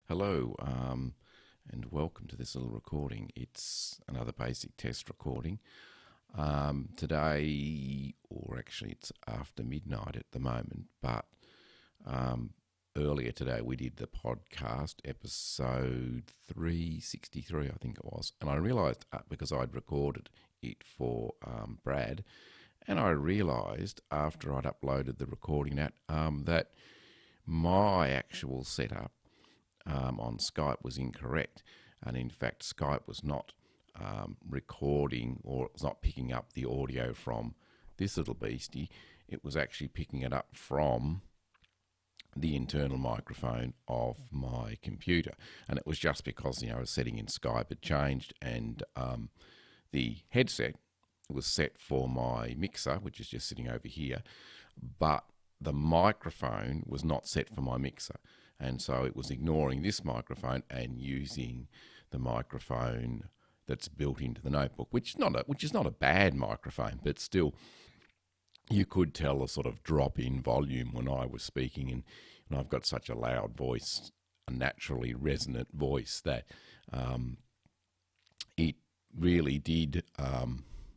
Hello, and welcome to this little recording. It's another basic test recording. Today, or actually it's after midnight at the moment, but earlier today we did the podcast, episode 363, I think it was, and I realised, because I'd recorded it for Brad, and I realised after I'd uploaded the recording that my actual setup on Skype was incorrect, and in fact Skype was not recording, or it was not picking up the audio from this little beastie. It was actually picking it up from the internal microphone of my computer, and it was just because a setting in Skype had changed, and the headset was set for my mixer, which is just sitting over here, but the microphone was not set for my mixer. And so it was ignoring this microphone and using the microphone that's built into the notebook, which is not a bad microphone, but still, you could tell a sort of drop in volume when I was speaking, and I've got such a loud voice, a naturally resonant voice, that it really did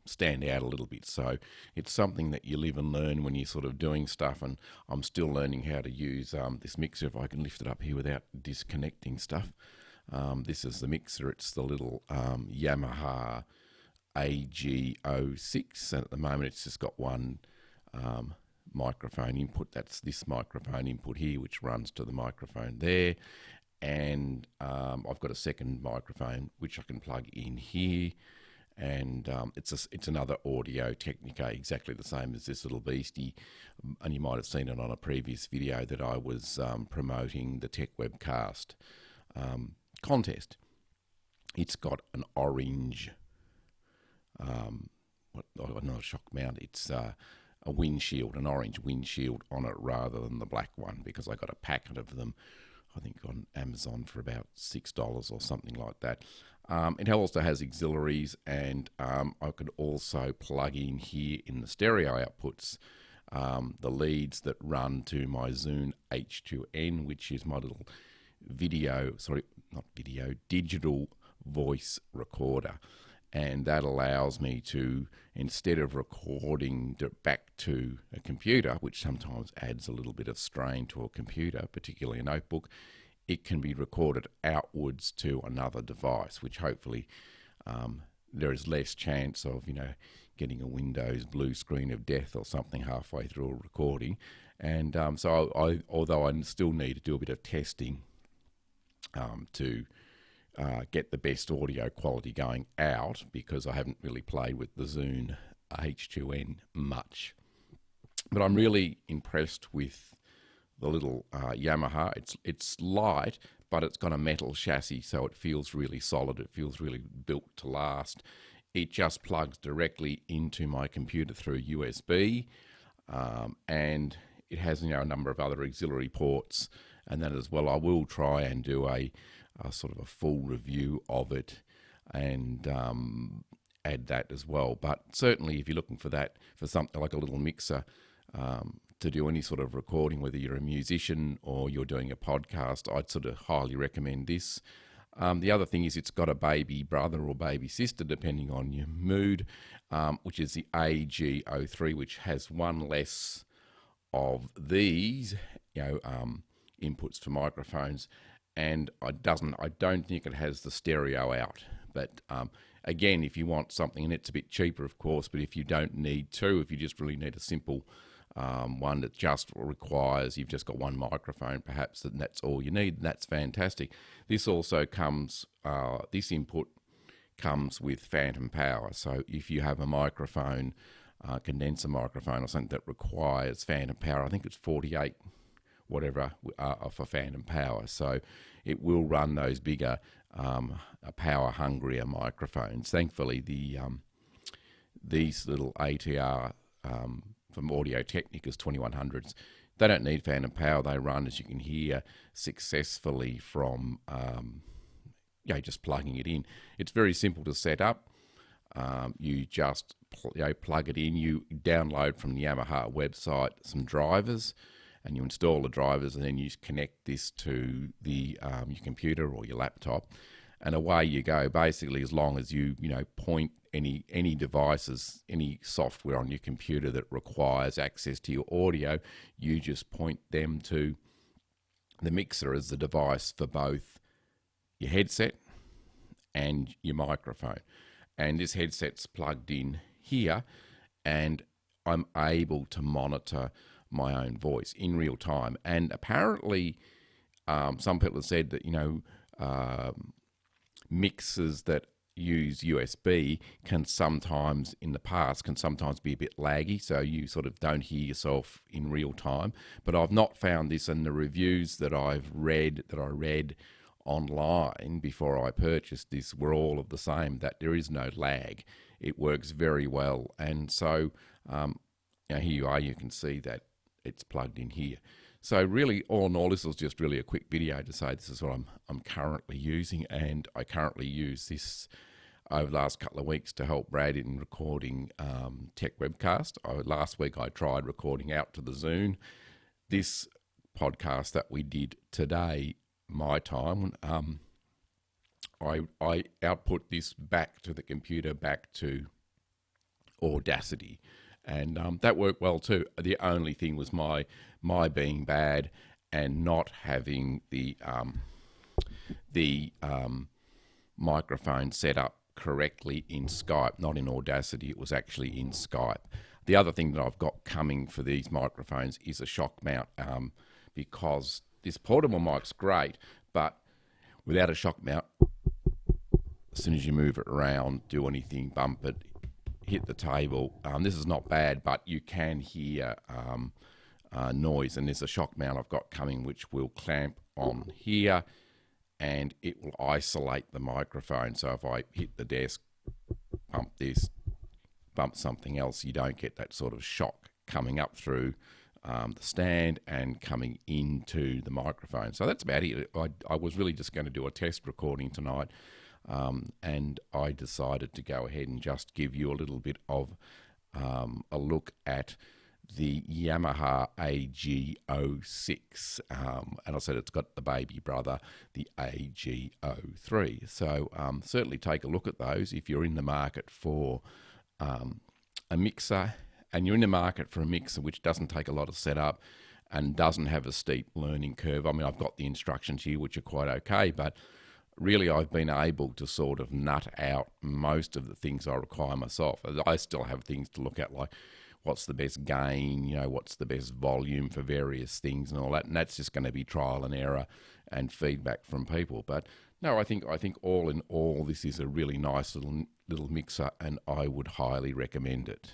stand out a little bit. So it's something that you live and learn when you're sort of doing stuff, and I'm still learning how to use this mixer. If I can lift it up here without disconnecting stuff. This is the mixer. It's the little Yamaha AG06, and at the moment it's just got one microphone input. That's this microphone input here, which runs to the microphone there, and I've got a second microphone which I can plug in here. And it's another Audio Technica, exactly the same as this little beastie. And you might have seen it on a previous video that I was promoting the Tech Webcast contest. It's got an orange, not a shock mount, it's a windshield, an orange windshield on it rather than the black one, because I got a packet of them, I think on Amazon, for about $6 or something like that. It also has auxiliaries, and I could also plug in here in the stereo outputs the leads that run to my Zune H2N, which is my little digital voice recorder. And that allows me to, instead of recording back to a computer, which sometimes adds a little bit of strain to a computer, particularly a notebook, it can be recorded outwards to another device, which hopefully there is less chance of, getting a Windows blue screen of death or something halfway through a recording. And so although I still need to do a bit of testing to get the best audio quality going out, because I haven't really played with the Zune H2N much. But I'm really impressed with the little Yamaha. It's light, but it's got a metal chassis, so it feels really solid. It feels really built to last. It just plugs directly into my computer through USB, and it has a number of other auxiliary ports and that as well. I will try and do a sort of a full review of it and add that as well. But certainly, if you're looking for that, for something like a little mixer, to do any sort of recording, whether you're a musician or you're doing a podcast, I'd sort of highly recommend this. The other thing is it's got a baby brother or baby sister, depending on your mood, which is the AG03, which has one less of these, inputs for microphones, and I don't think it has the stereo out. But again, if you want something, and it's a bit cheaper, of course, but if you don't need to, if you just really need a simple one that just requires, you've just got one microphone perhaps, and that's all you need, and that's fantastic. This also comes, this input comes with phantom power. So if you have a microphone, condenser microphone or something that requires phantom power, I think it's 48 whatever for phantom power. So it will run those bigger, power hungrier microphones. Thankfully, these little ATR from Audio Technica's 2100s, they don't need phantom power. They run, as you can hear, successfully from just plugging it in. It's very simple to set up. You just plug it in. You download from the Yamaha website some drivers, and you install the drivers, and then you connect this to the your computer or your laptop, and away you go. Basically, as long as you point any devices, any software on your computer that requires access to your audio, you just point them to the mixer as the device for both your headset and your microphone. And this headset's plugged in here, and I'm able to monitor my own voice in real time. And apparently, some people have said that mixers that use USB can sometimes in the past be a bit laggy, so you sort of don't hear yourself in real time. But I've not found this, and the reviews that I read online before I purchased this were all of the same, that there is no lag. It works very well. And so here you are, you can see that it's plugged in here. So really, all in all, this was just really a quick video to say this is what I'm currently using, and I currently use this over the last couple of weeks to help Brad in recording Tech Webcast. Last week I tried recording out to the Zune. This podcast that we did today, my time, I output this back to the computer, back to Audacity, and that worked well too. The only thing was my being bad and not having the microphone set up correctly in Skype, not in Audacity. It was actually in Skype. The other thing that I've got coming for these microphones is a shock mount, because this portable mic's great, but without a shock mount, as soon as you move it around, do anything, bump it, hit the table, this is not bad, but you can hear noise. And there's a shock mount I've got coming which will clamp on here, and it will isolate the microphone. So if I hit the desk, bump this, bump something else, you don't get that sort of shock coming up through the stand and coming into the microphone. So that's about it. I was really just going to do a test recording tonight, and I decided to go ahead and just give you a little bit of a look at the Yamaha AG06, and I said it's got the baby brother, the AG03. So certainly take a look at those if you're in the market for a mixer, and you're in the market for a mixer which doesn't take a lot of setup and doesn't have a steep learning curve. I mean, I've got the instructions here which are quite okay, but really I've been able to sort of nut out most of the things I require myself. I still have things to look at, like what's the best gain, what's the best volume for various things and all that, and that's just going to be trial and error and feedback from people. But no, I think all in all, this is a really nice little mixer, and I would highly recommend it.